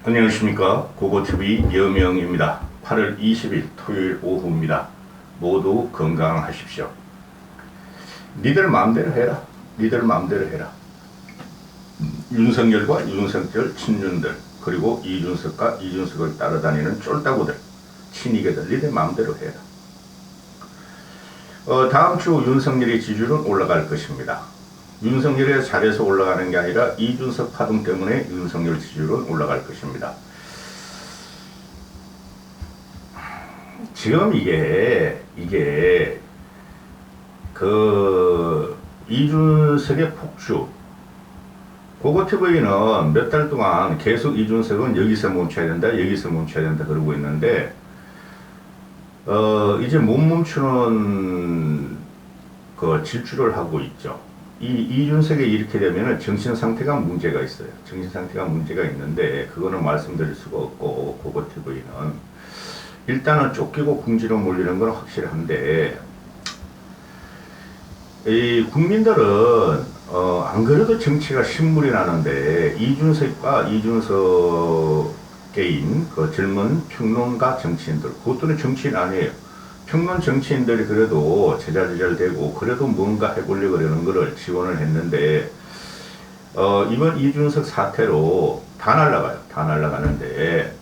안녕하십니까. 고고TV 여명입니다. 8월 20일 토요일 오후입니다. 모두 건강하십시오. 니들 마음대로 해라. 니들 마음대로 해라. 윤석열과 윤석열 친윤들, 그리고 이준석과 이준석을 따라다니는 쫄따구들, 친이계들, 니들 마음대로 해라. 다음 주 윤석열의 지지율은 올라갈 것입니다. 윤석열의 잘해서 올라가는 게 아니라 이준석 파동 때문에 윤석열 지지율은 올라갈 것입니다. 지금 이게 이준석의 폭주, 고고TV는 몇 달 동안 계속 이준석은 여기서 멈춰야 된다, 여기서 멈춰야 된다 그러고 있는데, 이제 못 멈추는 질주를 하고 있죠. 이준석이 이렇게 되면은 정신 상태가 문제가 있어요. 정신 상태가 문제가 있는데, 그거는 말씀드릴 수가 없고, 고고TV는. 일단은 쫓기고 궁지로 몰리는 건 확실한데, 이 국민들은, 안 그래도 정치가 신물이 나는데, 이준석과 이준석계인 젊은 평론가 정치인들, 그것들은 정치인 아니에요. 평론 정치인들이 그래도 제자제자를 대고 그래도 뭔가 해보려고 그러는 거를 지원을 했는데, 이번 이준석 사태로 다 날아가요. 다 날아가는데,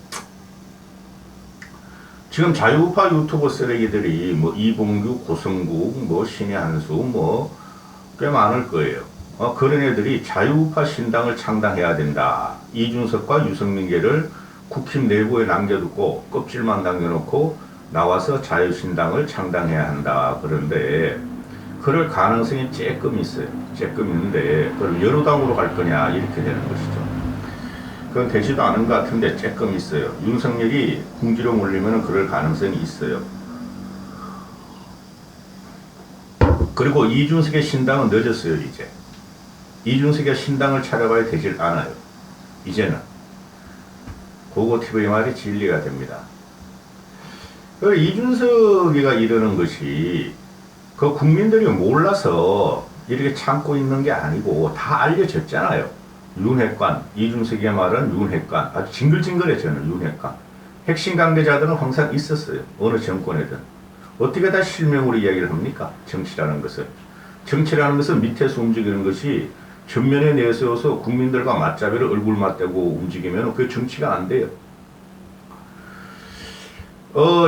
지금 자유우파 유튜버 쓰레기들이 뭐 이봉규, 고성국, 뭐 신의 한수 꽤 많을 거예요. 그런 애들이 자유우파 신당을 창당해야 된다. 이준석과 유승민계를 국힘 내부에 남겨두고 껍질만 남겨놓고 나와서 자유신당을 창당해야 한다. 그런데 그럴 가능성이 조금 있어요. 조금 있는데 그럼 여러 당으로 갈 거냐 이렇게 되는 것이죠. 그건 되지도 않은 것 같은데 조금 있어요. 윤석열이 궁지로 몰리면 그럴 가능성이 있어요. 그리고 이준석의 신당은 늦었어요. 이제 이준석의 신당을 차려봐야 되질 않아요. 이제는 고고TV 말이 진리가 됩니다. 이준석이가 이러는 것이 그 국민들이 몰라서 이렇게 참고 있는 게 아니고 다 알려졌잖아요. 윤핵관, 이준석의 말은 윤핵관, 아주 징글징글해져요. 윤핵관. 핵심 관계자들은 항상 있었어요. 어느 정권에든. 어떻게 다 실명으로 이야기를 합니까? 정치라는 것은. 정치라는 것은 밑에서 움직이는 것이 전면에 내세워서 국민들과 맞잡이를 얼굴 맞대고 움직이면 그게 정치가 안 돼요.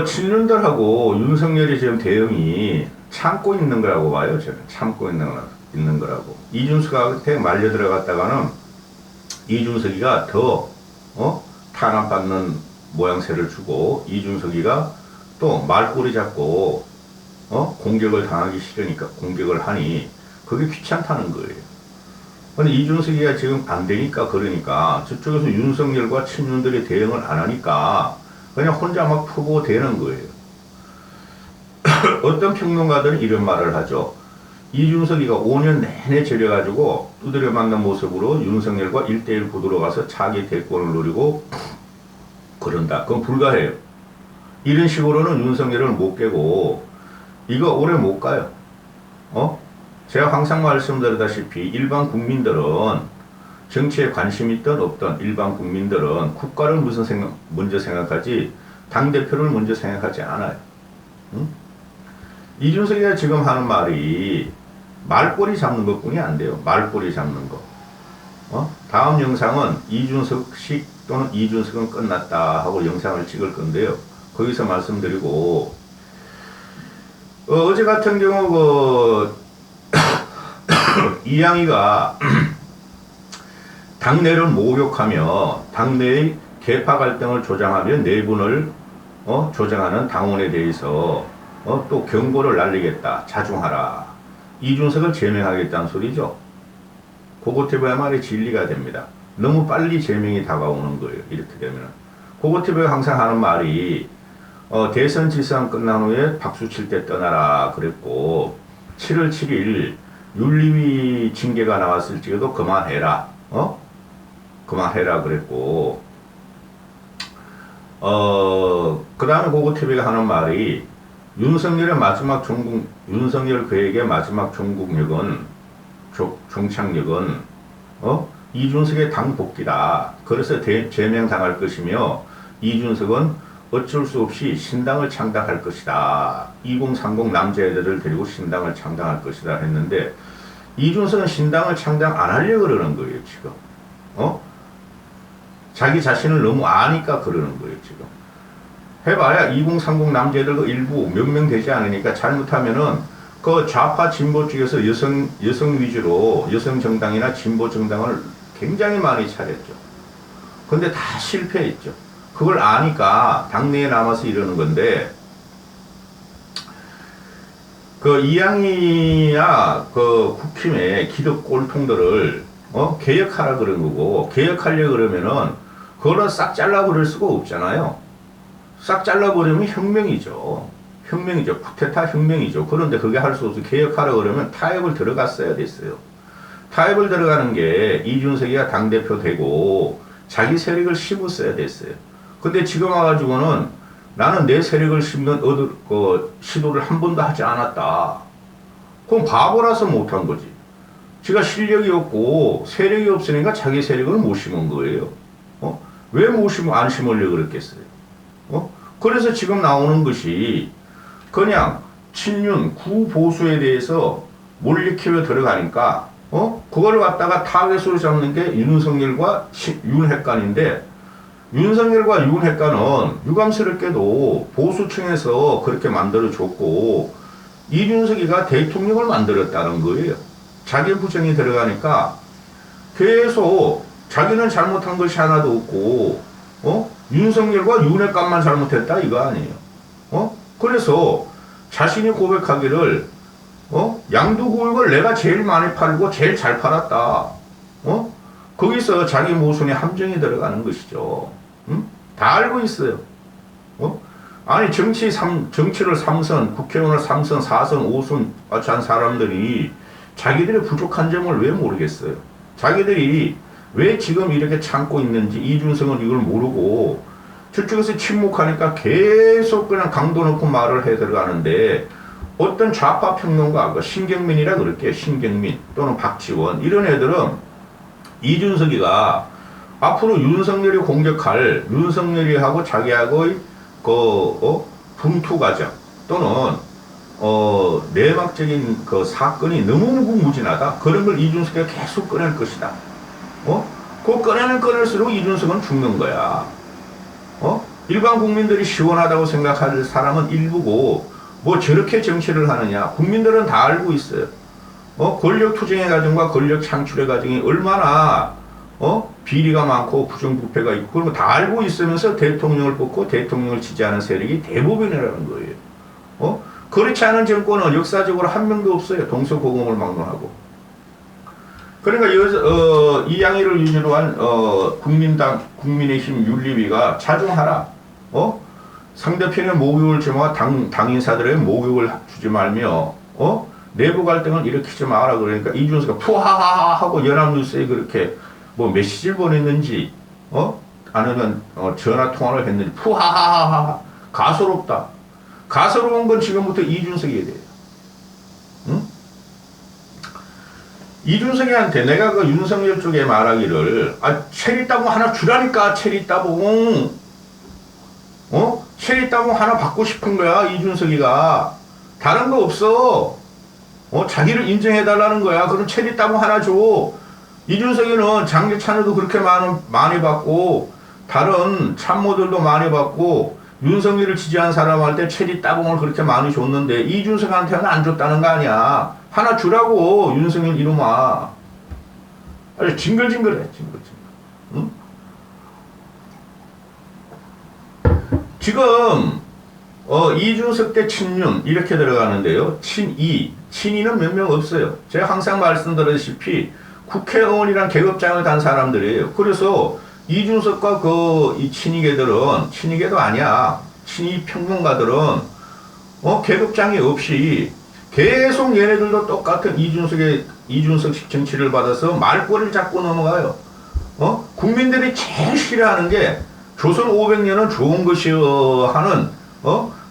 친윤들하고 윤석열이 지금 대응이 참고 있는 거라고 봐요. 저는 참고 있는 거라고. 이준석한테 말려 들어갔다가는 이준석이가 더 탄압받는 모양새를 주고, 이준석이가 또 말꼬리 잡고 공격을 당하기 싫으니까 공격을 하니 그게 귀찮다는 거예요. 근데 이준석이가 지금 안 되니까, 그러니까 저쪽에서 윤석열과 친윤들이 대응을 안 하니까 그냥 혼자 막 푸고 되는 거예요. 어떤 평론가들은 이런 말을 하죠. 이준석이가 5년 내내 절여가지고 두드려 맞는 모습으로 윤석열과 1대1 구도로 가서 자기 대권을 노리고 그런다. 그건 불가해요. 이런 식으로는 윤석열을 못 깨고 이거 오래 못 가요. 제가 항상 말씀드렸다시피 일반 국민들은, 정치에 관심 있든 없든 일반 국민들은 국가를 먼저 생각하지 당대표를 먼저 생각하지 않아요. 응? 이준석이가 지금 하는 말이 말꼬리 잡는 것뿐이 안 돼요. 말꼬리 잡는 거. 다음 영상은 이준석식 또는 이준석은 끝났다 하고 영상을 찍을 건데요. 거기서 말씀드리고, 어제 같은 경우 이양희가 당내를 모욕하며 당내의 계파 갈등을 조장하며 내분을 조장하는 당원에 대해서 또 경고를 날리겠다. 자중하라. 이준석을 제명하겠다는 소리죠. 고고TV의 말이 진리가 됩니다. 너무 빨리 제명이 다가오는 거예요. 이렇게 되면. 고고TV가 항상 하는 말이 대선 지선 끝난 후에 박수 칠 때 떠나라 그랬고, 7월 7일 윤리위 징계가 나왔을지라도 그만해라. 그만해라 그랬고, 그 다음에 고고TV가 하는 말이 윤석열 그에게 마지막 종착역은 이준석의 당 복귀다. 그래서 제명당할 것이며 이준석은 어쩔 수 없이 신당을 창당할 것이다. 2030 남자애들을 데리고 신당을 창당할 것이다 했는데 이준석은 신당을 창당 안 하려고 그러는 거예요, 지금. 자기 자신을 너무 아니까 그러는 거예요, 지금. 해봐야 2030 남자애들 그 일부 몇 명 되지 않으니까 잘못하면은 그 좌파 진보 쪽에서 여성 위주로 여성 정당이나 진보 정당을 굉장히 많이 차렸죠. 근데 다 실패했죠. 그걸 아니까 당내에 남아서 이러는 건데, 그 이양이나 그 국힘의 기득 꼴통들을 개혁하라 그런 거고, 개혁하려 그러면은 그거는 싹 잘라버릴 수가 없잖아요. 싹 잘라버리면 혁명이죠. 혁명이죠. 쿠데타 혁명이죠. 그런데 그게 할 수 없어. 개혁하라 그러면 타협을 들어갔어야 됐어요. 타협을 들어가는 게 이준석이가 당대표 되고 자기 세력을 심었어야 됐어요. 근데 지금 와가지고는 나는 내 세력을 심는 시도를 한 번도 하지 않았다. 그럼 바보라서 못한 거지. 지가 실력이 없고 세력이 없으니까 자기 세력을 못 심은 거예요. 왜 안 심으려고 그랬겠어요? 그래서 지금 나오는 것이 그냥 친윤, 구보수에 대해서 몰리키며 들어가니까 그거를 갖다가 타겟으로 잡는 게 윤석열과 윤핵관인데, 윤석열과 윤핵관은 유감스럽게도 보수층에서 그렇게 만들어줬고 이준석이가 대통령을 만들었다는 거예요. 자기 부정이 들어가니까 계속 자기는 잘못한 것이 하나도 없고 윤석열과 윤핵관만 잘못했다 이거 아니에요. 그래서 자신이 고백하기를 양두구육을 내가 제일 많이 팔고 제일 잘 팔았다. 거기서 자기 모순에 함정이 들어가는 것이죠. 다 알고 있어요. 아니 정치를 3선, 국회의원을 3선, 4선, 5선 한 사람들이 자기들의 부족한 점을 왜 모르겠어요. 자기들이 왜 지금 이렇게 참고 있는지 이준석은 이걸 모르고 저쪽에서 침묵하니까 계속 그냥 강도 높은 말을 해 들어가는데, 어떤 좌파 평론가, 신경민이라 그럴게요. 신경민 또는 박지원 이런 애들은 이준석이가 앞으로 윤석열이 공격할 윤석열이하고 자기하고의 분투 과정 또는 내막적인 그 사건이 너무 무궁무진하다. 그런 걸 이준석이가 계속 꺼낼 것이다. 그거 꺼낼수록 이준석은 죽는 거야. 일반 국민들이 시원하다고 생각할 사람은 일부고, 뭐 저렇게 정치를 하느냐. 국민들은 다 알고 있어요. 권력 투쟁의 과정과 권력 창출의 과정이 얼마나 비리가 많고 부정부패가 있고 그런 거 다 알고 있으면서 대통령을 뽑고 대통령을 지지하는 세력이 대부분이라는 거예요. 그렇지 않은 정권은 역사적으로 한 명도 없어요. 동서고금을 막론하고. 그러니까 이양희를 위주로 한 국민의힘 윤리위가 자중하라. 상대편의 모욕을 주마 당인사들의 모욕을 주지 말며 내부 갈등을 일으키지 마라. 그러니까 이준석이 푸하하하 하고 연합뉴스에 그렇게 뭐 메시지를 보냈는지 아니면 전화 통화를 했는지 푸하하하 가소롭다. 가소로운 건 지금부터 이준석이 돼요. 응? 이준석이한테 내가 그 윤석열 쪽에 말하기를 체리 따봉 하나 주라니까. 체리 따봉 체리 따봉 하나 받고 싶은 거야 이준석이가. 다른 거 없어. 자기를 인정해달라는 거야. 그럼 체리 따봉 하나 줘. 이준석이는 장기찬으로도 그렇게 많이 받고 다른 참모들도 많이 받고 윤석열을 지지한 사람한테 체리 따봉을 그렇게 많이 줬는데 이준석한테는 안 줬다는 거 아니야. 하나 주라고 윤석열 이놈아. 아주 징글징글해. 징글징글. 응? 지금 이준석 대 친윤 이렇게 들어가는데요. 친이는 몇 명 없어요. 제가 항상 말씀드렸다시피 국회의원이란 계급장을 단 사람들이에요. 그래서 이준석과 이 친이계들은 친이계도 아니야. 친이 평론가들은 계급장이 없이 계속 얘네들도 똑같은 이준석식 정치를 받아서 말꼬리를 잡고 넘어가요. 국민들이 제일 싫어하는 게 조선 500년은 좋은 것이여 하는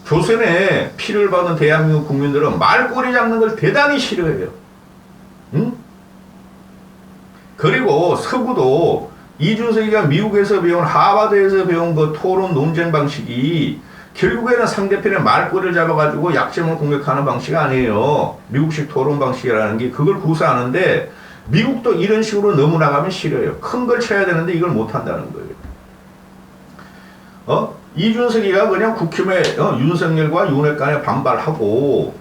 조선의 피를 받은 대한민국 국민들은 말꼬리 잡는 걸 대단히 싫어해요. 응? 그리고 서구도 이준석이가 미국에서 배운 하버드에서 배운 그 토론 논쟁 방식이 결국에는 상대편의 말꼬리를 잡아가지고 약점을 공격하는 방식이 아니에요. 미국식 토론 방식이라는 게 그걸 구사하는데 미국도 이런 식으로 너무 나가면 싫어요. 큰 걸 쳐야 되는데 이걸 못한다는 거예요. 이준석이가 그냥 국힘에 윤석열과 윤핵 간에 반발하고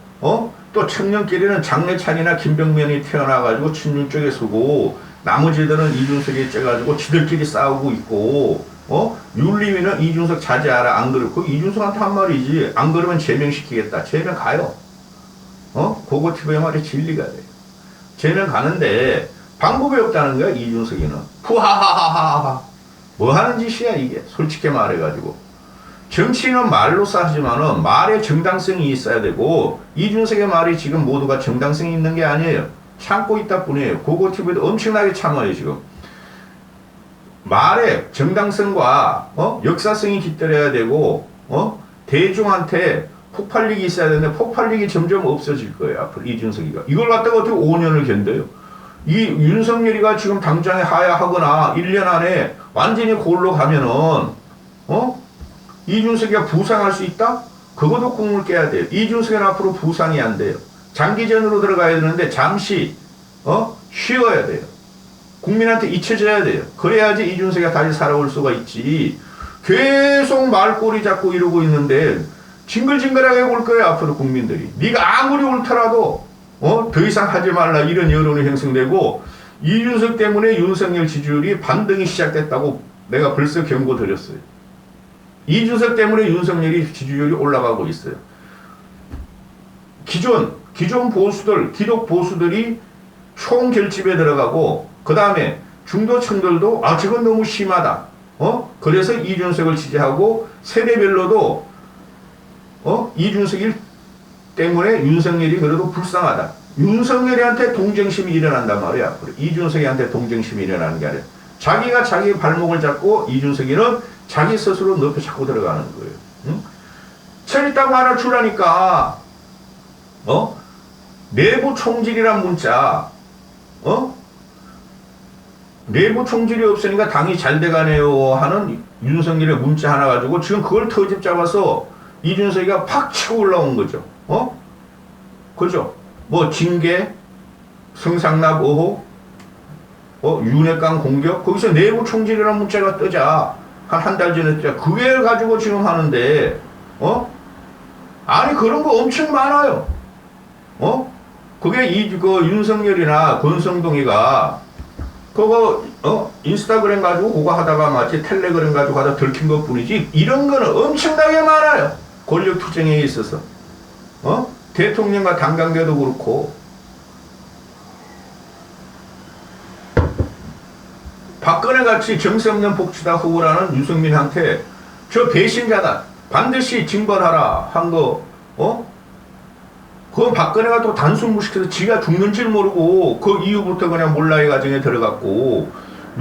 또 청년끼리는 장례찬이나 김병면이 태어나가지고 친윤 쪽에 서고 나머지들은 이준석이 째가지고 지들끼리 싸우고 있고 윤리위는 이준석 자제하라 안 그러고 그 이준석한테 한 말이지 안 그러면 제명시키겠다. 제명 가요. 그거 TV의 말이 진리가 돼요. 제명 가는데 방법이 없다는 거야. 이준석이는 푸하하하하하 뭐 하는 짓이야 이게. 솔직히 말해가지고 정치는 말로써 하지만은 말에 정당성이 있어야 되고 이준석의 말이 지금 모두가 정당성이 있는 게 아니에요. 참고 있다 뿐이에요. 고고TV도 엄청나게 참아요 지금. 말에 정당성과 역사성이 깃들어야 되고 대중한테 폭발력이 있어야 되는데 폭발력이 점점 없어질 거예요. 앞으로 이준석이가. 이걸 갖다가 어떻게 5년을 견뎌요. 이 윤석열이가 지금 당장에 하야하거나 1년 안에 완전히 골로 가면은 이준석이가 부상할 수 있다? 그것도 꿈을 깨야 돼요. 이준석은 앞으로 부상이 안 돼요. 장기전으로 들어가야 되는데 잠시 쉬어야 돼요. 국민한테 잊혀져야 돼요. 그래야지 이준석이가 다시 살아올 수가 있지. 계속 말꼬리 잡고 이러고 있는데 징글징글하게 올 거예요. 앞으로 국민들이. 네가 아무리 옳더라도 더 이상 하지 말라 이런 여론이 형성되고 이준석 때문에 윤석열 지지율이 반등이 시작됐다고 내가 벌써 경고 드렸어요. 이준석 때문에 윤석열이 지지율이 올라가고 있어요. 기존 보수들, 기독 보수들이 총결집에 들어가고 그 다음에 중도층들도 저건 너무 심하다. 그래서 이준석을 지지하고 세대별로도 이준석이 때문에 윤석열이 그래도 불쌍하다. 윤석열이한테 동정심이 일어난단 말이야. 앞으로 이준석이한테 동정심이 일어나는 게 아니라 자기가 자기 발목을 잡고 이준석이는 자기 스스로 높여 잡고 들어가는 거예요. 응? 철있다고 하나 주라니까 내부 총질이란 문자 내부 총질이 없으니까 당이 잘 돼가네요 하는 윤석열의 문자 하나 가지고 지금 그걸 터집 잡아서 이준석이가 팍 치고 올라온 거죠. 그죠? 뭐 징계, 성상납 의혹, 윤핵관 공격, 거기서 내부 총질이라는 문자가 뜨자. 한 달 전에 뜨자. 그걸 가지고 지금 하는데, 아니, 그런 거 엄청 많아요. 그게 그 윤석열이나 권성동이가 그거 인스타그램 가지고 그거 하다가 마치 텔레그램 가지고 하다 들킨 것 뿐이지 이런 거는 엄청나게 많아요. 권력 투쟁에 있어서 대통령과 당관계도 그렇고 박근혜 같이 정세 없는 복지다 후보라는 유승민한테 저 배신자다 반드시 징벌하라 한 거 그건 박근혜가 또 단순 무식해서 지가 죽는 줄 모르고 그 이후부터 그냥 몰라의 과정에 들어갔고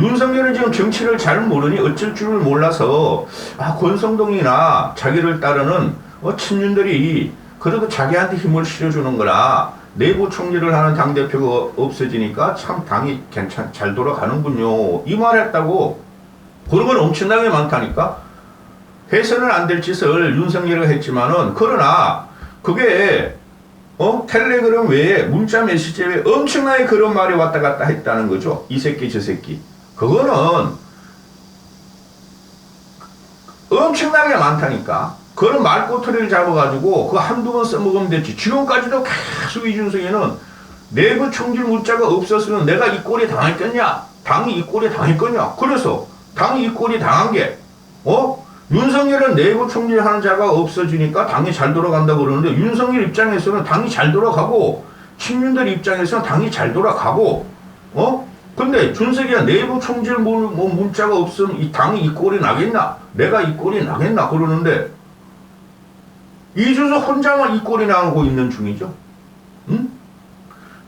윤석열은 지금 정치를 잘 모르니 어쩔 줄을 몰라서 권성동이나 자기를 따르는 친윤들이 그래도 자기한테 힘을 실어주는 거라 내부 총질을 하는 당대표가 없어지니까 참 당이 잘 돌아가는군요. 이 말 했다고. 그런 건 엄청나게 많다니까. 해서는 안 될 짓을 윤석열이가 했지만은 그러나 그게 텔레그램 외에 문자 메시지 외에 엄청나게 그런 말이 왔다 갔다 했다는 거죠. 이 새끼 저 새끼. 그거는 엄청나게 많다니까. 그런 말꼬투리를 잡아가지고 그거 한두 번 써먹으면 됐지. 지금까지도 계속 이준석이는 내부 총질 문자가 없었으면 내가 이 꼴이 당했겠냐? 당이 이 꼴이 당했겠냐? 그래서 당이 이 꼴이 당한 게 윤석열은 내부 총질하는 자가 없어지니까 당이 잘 돌아간다 그러는데 윤석열 입장에서는 당이 잘 돌아가고 친윤들 입장에서는 당이 잘 돌아가고 근데 준석이가 내부 총질 문자가 없으면 이 당이 이 꼴이 나겠나? 내가 이 꼴이 나겠나? 그러는데 이준석 혼자만 이 꼴이 나오고 있는 중이죠. 응?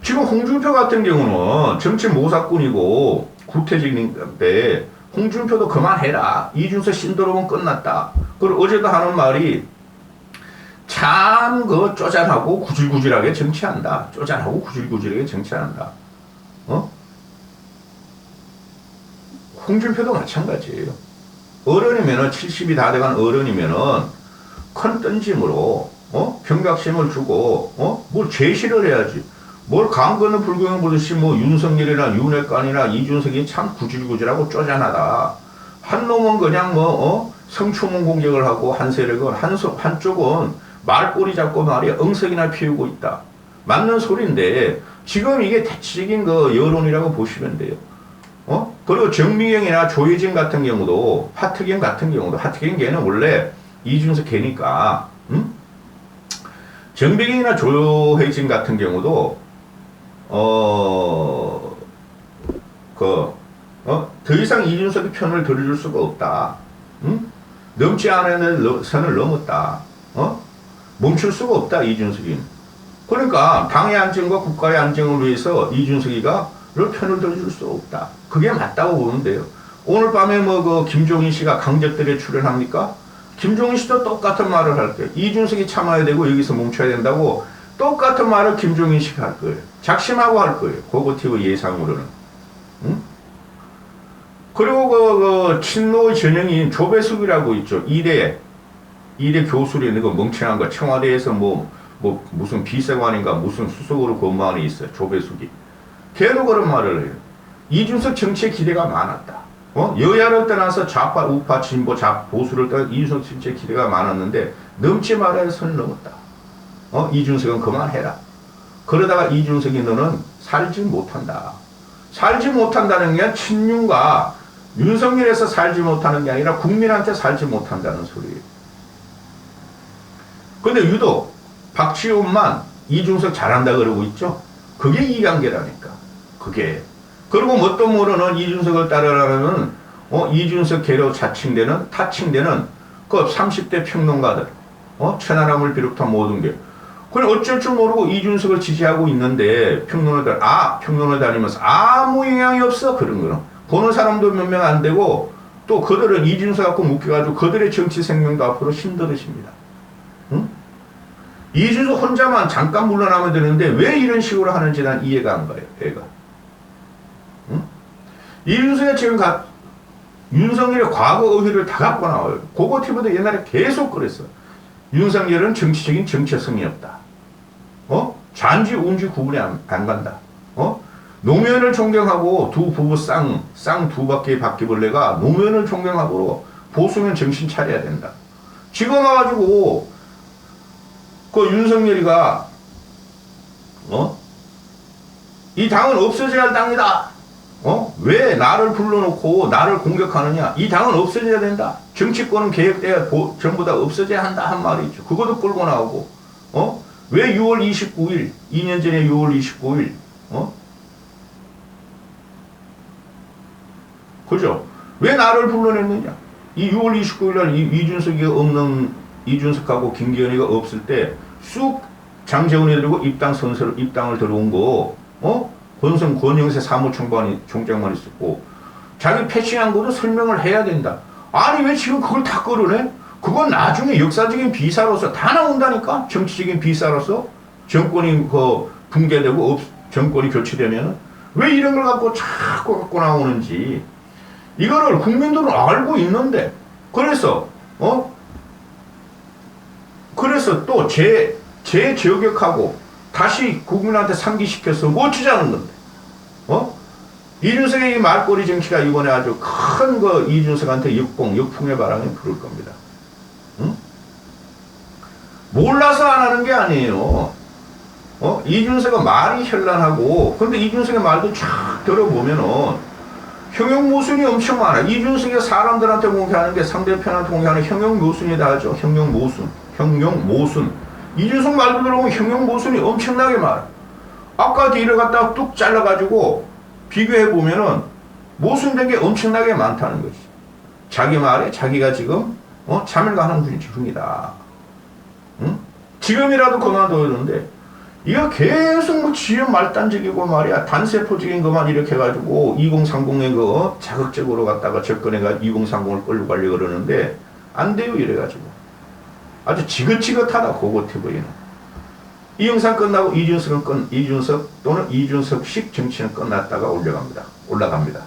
지금 홍준표 같은 경우는 정치 모사꾼이고 구태직인데 홍준표도 그만해라. 이준석 신도로면 끝났다. 그리고 어제도 하는 말이 참 그 쪼잔하고 구질구질하게 정치한다. 쪼잔하고 구질구질하게 정치한다. 홍준표도 마찬가지예요. 어른이면은 70이 다 돼간 어른이면은 큰 뜬짐으로 경각심을 주고 뭘 제시를 해야지. 뭘 강 건너 불구경 보듯이 뭐 윤석열이나 윤핵관이나 이준석이 참 구질구질하고 쪼잔하다. 한 놈은 그냥 성추문 공격을 하고 한 세력은 한쪽은 말꼬리 잡고 말이야 응석이나 피우고 있다. 맞는 소리인데 지금 이게 대치적인 그 여론이라고 보시면 돼요. 그리고 정미경이나 조혜진 같은 경우도 하트경 걔는 원래 이준석 걔니까 정미경이나 조혜진 같은 경우도 더 이상 이준석의 편을 들어줄 수가 없다. 넘지 않은 선을 넘었다. 멈출 수가 없다, 이준석이. 그러니까 당의 안정과 국가의 안정을 위해서 이준석이가 편을 들어줄 수 없다. 그게 맞다고 보면 돼요. 오늘 밤에 김종인 씨가 강적들에 출연합니까? 김종인 씨도 똑같은 말을 할 거예요. 이준석이 참아야 되고 여기서 멈춰야 된다고 똑같은 말을 김종인 씨가 할 거예요. 작심하고 할 거예요. 고고티브 예상으로는. 그리고 친노 전형인 조배숙이라고 있죠. 이대 교수로 있는 거 멍청한 거 청와대에서 무슨 비서관인가 무슨 수석으로 근무하는 있어요. 조배숙이. 걔도 그런 말을 해요. 이준석 정치에 기대가 많았다. 여야를 떠나서 좌파, 우파, 진보, 보수를 떠나 이준석 정치에 기대가 많았는데 넘지 말아야 선을 넘었다. 이준석은 그만해라. 그러다가 이준석이 너는 살지 못한다. 살지 못한다는 게 친윤과 윤석열에서 살지 못하는 게 아니라 국민한테 살지 못한다는 소리예요. 근데 유독 박지원만 이준석 잘한다 그러고 있죠. 그게 이관계라니까. 그게. 그리고 뭣도 모르는 이준석을 따르라는 이준석 계로 타칭되는 그 30대 평론가들, 천하람을 비롯한 모든 게. 그래 어쩔 줄 모르고 이준석을 지지하고 있는데 평론을 다니면서 아무 영향이 없어. 그런 거는. 보는 사람도 몇 명 안 되고 또 그들은 이준석 갖고 묶여가지고 그들의 정치 생명도 앞으로 힘들으십니다. 응? 이준석 혼자만 잠깐 물러나면 되는데 왜 이런 식으로 하는지 난 이해가 안 가요. 애가. 응? 이준석이 지금 윤석열의 과거 의회를 다 갖고 나와요. 고고티브도 옛날에 계속 그랬어. 윤석열은 정치적인 정체성이 없다. 잔지 운지 구분이 안 간다. 노무현을 존경하고 두 부부 쌍 두 바퀴벌레가 노무현을 존경하고 보수면 정신 차려야 된다. 지금 와가지고 그 윤석열이가 이 당은 없어져야 할 당이다. 왜 나를 불러놓고 나를 공격하느냐. 이 당은 없어져야 된다. 정치권은 개혁돼야 전부 다 없어져야 한다 한 말이 있죠. 그것도 끌고 나오고 왜 6월 29일 2년 전에 6월 29일 그죠? 왜 나를 불러냈느냐. 이 6월 29일 날 이준석하고 김기현이가 없을 때 쑥 장재훈이 들고 입당을 들어온 거 권영세 사무총장만 있었고 자기 패싱한 것도 설명을 해야 된다. 아니 왜 지금 그걸 다 끌어내? 그건 나중에 역사적인 비사로서 다 나온다니까. 정치적인 비사로서 정권이 붕괴되고 정권이 교체되면 왜 이런 걸 자꾸 갖고 나오는지 이거를 국민들은 알고 있는데 그래서 또 재저격하고 다시 국민한테 상기시켜서 멈추자는 건데 이준석의 이 말꼬리 정치가 이번에 아주 큰 이준석한테 역풍의 바람이 불을 겁니다. 응? 몰라서 안 하는 게 아니에요. 이준석은 말이 현란하고 근데 이준석의 말도 쫙 들어보면은 형용 모순이 엄청 많아. 이준석이 사람들한테 공개하는 게 상대편한테 공개하는 형용 모순이다 하죠. 형용 모순. 이준석 말도 들어보면 형용 모순이 엄청나게 많아. 아까 뒤를 갖다가 뚝 잘라가지고 비교해보면은 모순된 게 엄청나게 많다는 거지. 자기 말에 자기가 지금 자멸가하는 중이다. 응? 지금이라도 그만둬야 되는데 이거 계속 지연 말단적이고 말이야. 단세포적인 것만 이렇게 해가지고 2030에 자극적으로 갖다가 접근해가 2030을 끌고 가려고 그러는데 안 돼요. 이래가지고. 아주 지긋지긋하다. 고고티브에는. 이 영상 끝나고 이준석 또는 이준석식 정치는 끝났다가 올라갑니다.